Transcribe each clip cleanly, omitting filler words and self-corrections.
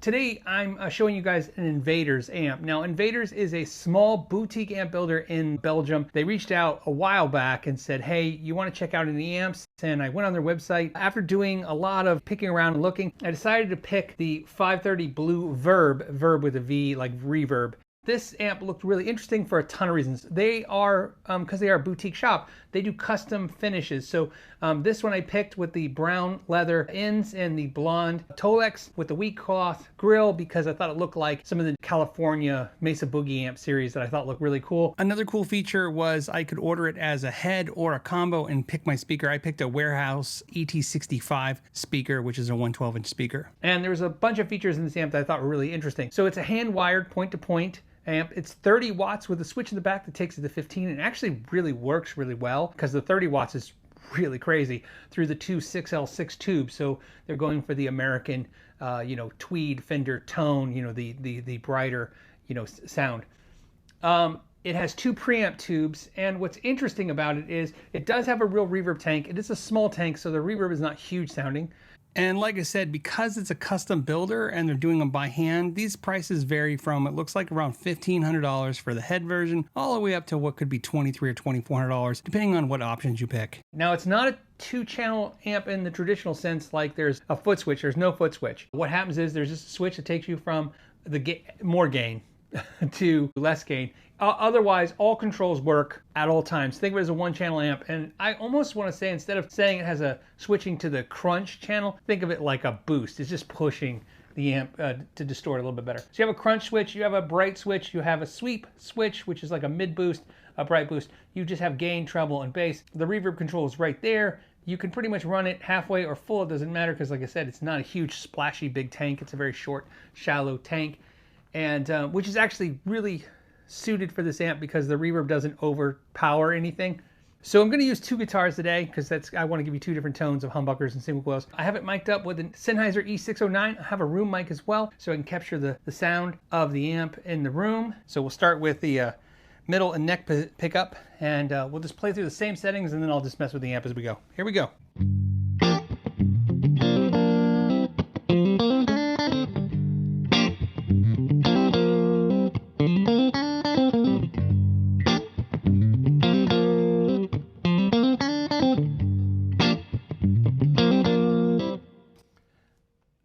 Today I'm showing you guys an Invaders amp. Now Invaders is a small boutique amp builder in Belgium. They reached out a while back and said, hey, you want to check out any amps? And I went on their website. After doing a lot of picking around and looking, I decided to pick the 530 Blue Verb with a V, like reverb. This amp looked really interesting for a ton of reasons. They are, because they are a boutique shop, they do custom finishes. So this one I picked with the brown leather ends and the blonde Tolex with the wheat cloth grill because I thought it looked like some of the California Mesa Boogie amp series that I thought looked really cool. Another cool feature was I could order it as a head or a combo and pick my speaker. I picked a Warehouse ET65 speaker, which is a 112-inch speaker. And there was a bunch of features in this amp that I thought were really interesting. So it's a hand-wired point-to-point amp. It's 30 watts with a switch in the back that takes it to 15, and it actually really works really well because the 30 watts is really crazy through the two 6L6 tubes. So they're going for the American, tweed Fender tone, the brighter, sound. It has two preamp tubes, and what's interesting about it is it does have a real reverb tank. It is a small tank, so the reverb is not huge sounding. And like I said, because it's a custom builder and they're doing them by hand, these prices vary from, it looks like around $1,500 for the head version, all the way up to what could be $2,300 or $2,400, depending on what options you pick. Now, it's not a two-channel amp in the traditional sense, like there's a foot switch. There's no foot switch. What happens is there's just a switch that takes you from the more gain to less gain. Otherwise, all controls work at all times. Think of it as a one-channel amp, and I almost want to say, instead of saying it has a switching to the crunch channel, think of it like a boost. It's just pushing the amp to distort a little bit better. So you have a crunch switch, you have a bright switch, you have a sweep switch, which is like a mid boost, a bright boost. You just have gain, treble, and bass. The reverb control is right there. You can pretty much run it halfway or full. It doesn't matter because, like I said, it's not a huge splashy big tank. It's a very short, shallow tank, and which is actually really suited for this amp because the reverb doesn't overpower anything. So I'm going to use two guitars today because I want to give you two different tones of humbuckers and single coils. I have it mic'd up with a Sennheiser E609. I have a room mic as well, so I can capture the sound of the amp in the room. So we'll start with the middle and neck pickup, and we'll just play through the same settings, and then I'll just mess with the amp as we go. Here we go.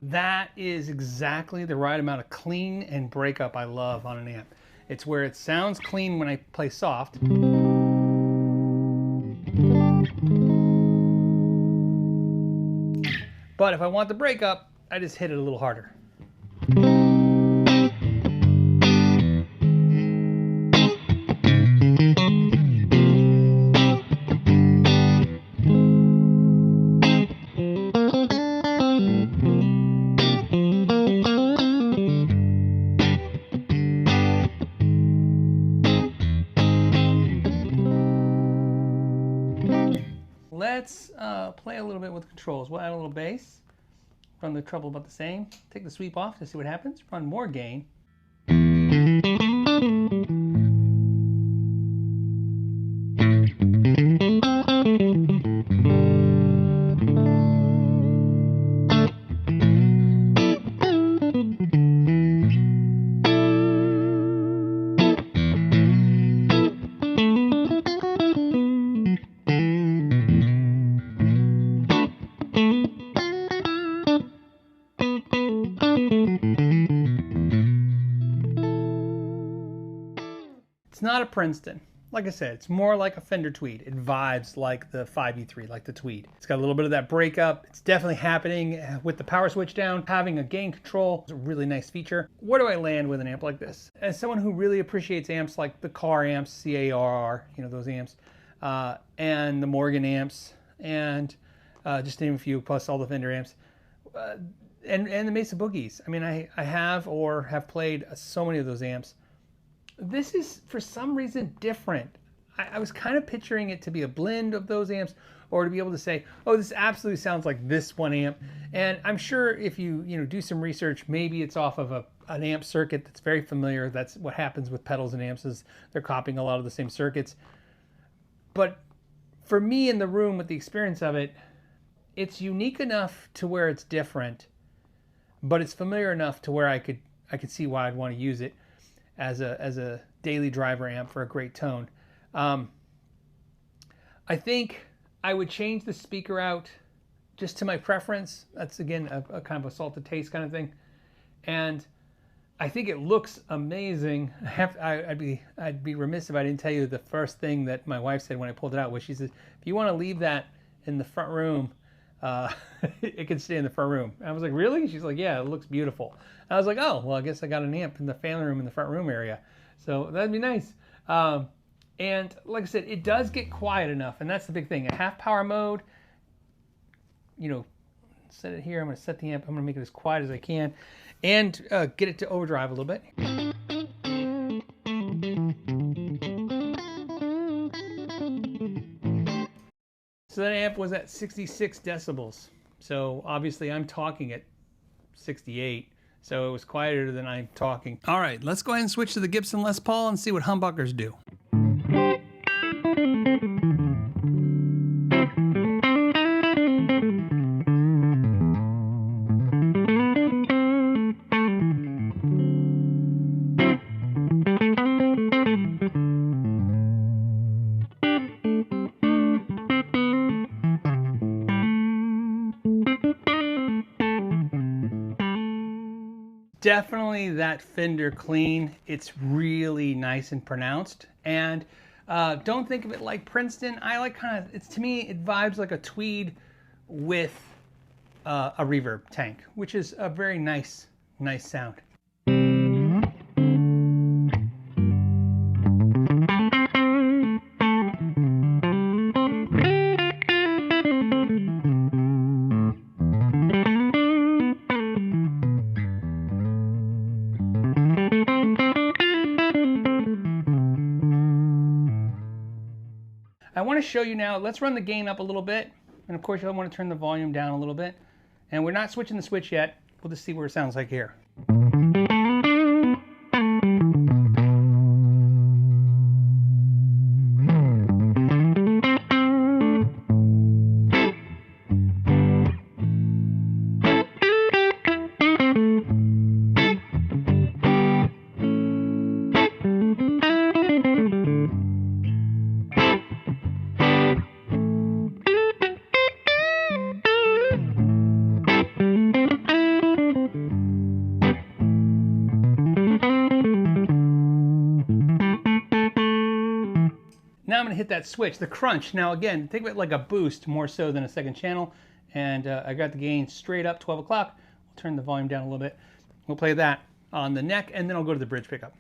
That is exactly the right amount of clean and breakup I love on an amp. It's where it sounds clean when I play soft. But if I want the breakup, I just hit it a little harder. Let's play a little bit with controls. We'll add a little bass, run the treble about the same, take the sweep off to see what happens, run more gain. It's not a Princeton. Like I said, it's more like a Fender Tweed. It vibes like the 5E3, like the Tweed. It's got a little bit of that breakup. It's definitely happening with the power switch down. Having a gain control is a really nice feature. Where do I land with an amp like this? As someone who really appreciates amps like the Carr amps, CARR, those amps, and the Morgan amps, and just to name a few, plus all the Fender amps, and the Mesa Boogies. I mean, I have played so many of those amps. This is, for some reason, different. I was kind of picturing it to be a blend of those amps, or to be able to say, oh, this absolutely sounds like this one amp. And I'm sure if you do some research, maybe it's off of an amp circuit that's very familiar. That's what happens with pedals and amps, is they're copying a lot of the same circuits. But for me, in the room with the experience of it, it's unique enough to where it's different, but it's familiar enough to where I could see why I'd want to use it as a daily driver amp for a great tone. I think I would change the speaker out just to my preference. That's again a kind of a salted taste kind of thing, and I think it looks amazing. I'd be remiss if I didn't tell you the first thing that my wife said when I pulled it out was, she said, if you want to leave that in the front room, it can stay in the front room. And I was like, really? She's like, yeah, it looks beautiful. And I was like, oh, well, I guess I got an amp in the family room in the front room area, so that'd be nice. And like I said, it does get quiet enough, and that's the big thing. A half power mode, you know, set it here. I'm going to set the amp. I'm going to make it as quiet as I can, and get it to overdrive a little bit. So that amp was at 66 decibels. So obviously I'm talking at 68. So it was quieter than I'm talking. All right, let's go ahead and switch to the Gibson Les Paul and see what humbuckers do. Definitely that Fender clean. It's really nice and pronounced. And don't think of it like Princeton. I like to me, it vibes like a Tweed with a reverb tank, which is a very nice sound. I want to show you now, let's run the gain up a little bit. And of course you'll want to turn the volume down a little bit. And we're not switching the switch yet. We'll just see what it sounds like here. Now I'm going to hit that switch, the crunch. Now again, think of it like a boost more so than a second channel. And I got the gain straight up, 12 o'clock. We'll turn the volume down a little bit. We'll play that on the neck, and then I'll go to the bridge pickup.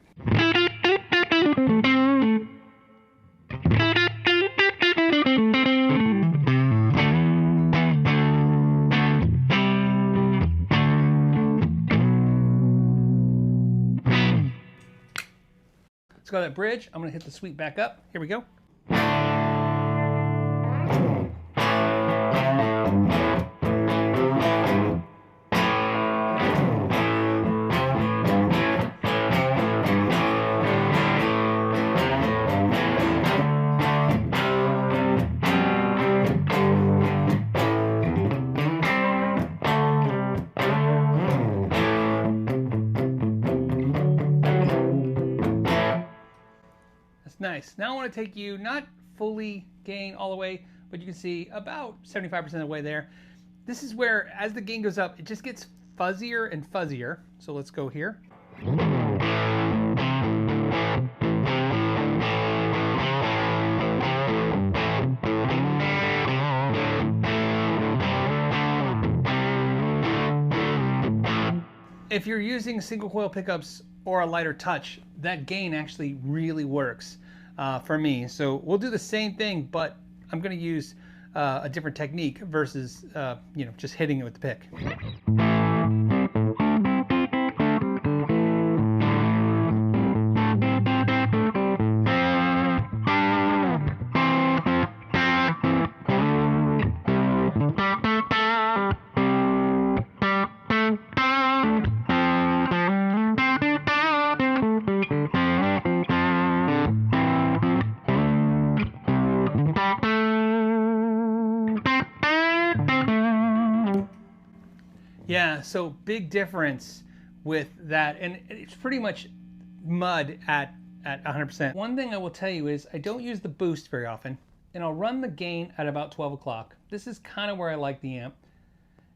Let's go to that bridge. I'm going to hit the sweep back up. Here we go. Nice. Now I want to take you, not fully gain all the way, but you can see about 75% of the way there. This is where, as the gain goes up, it just gets fuzzier and fuzzier. So let's go here. If you're using single coil pickups or a lighter touch, that gain actually really works for me. So we'll do the same thing, but I'm going to use a different technique versus you know, just hitting it with the pick. Yeah, So big difference with that, and it's pretty much mud at 100%. One thing I will tell you is I don't use the boost very often, and I'll run the gain at about 12 o'clock. This is kind of where I like the amp.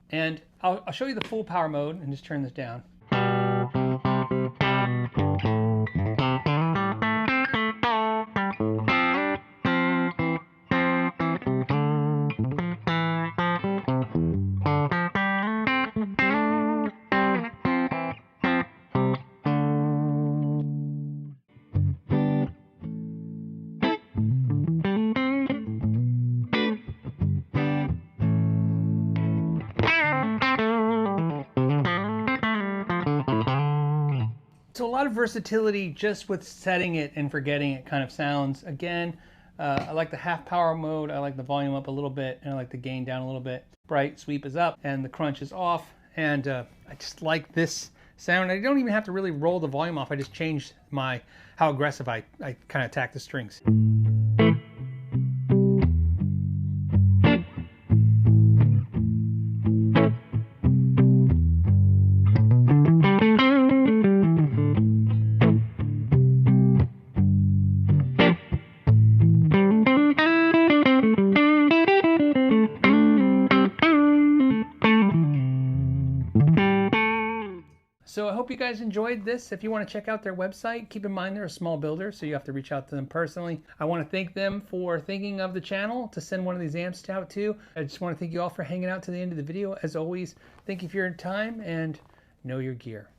And I'll show you the full power mode and just turn this down. So a lot of versatility just with setting it and forgetting it kind of sounds. Again, I like the half power mode, I like the volume up a little bit, and I like the gain down a little bit. Bright sweep is up and the crunch is off, and I just like this sound. I don't even have to really roll the volume off, I just change how aggressive I kind of attack the strings. So I hope you guys enjoyed this. If you want to check out their website, keep in mind they're a small builder, so you have to reach out to them personally. I want to thank them for thinking of the channel to send one of these amps out to. I just want to thank you all for hanging out to the end of the video. As always, thank you for your time and know your gear.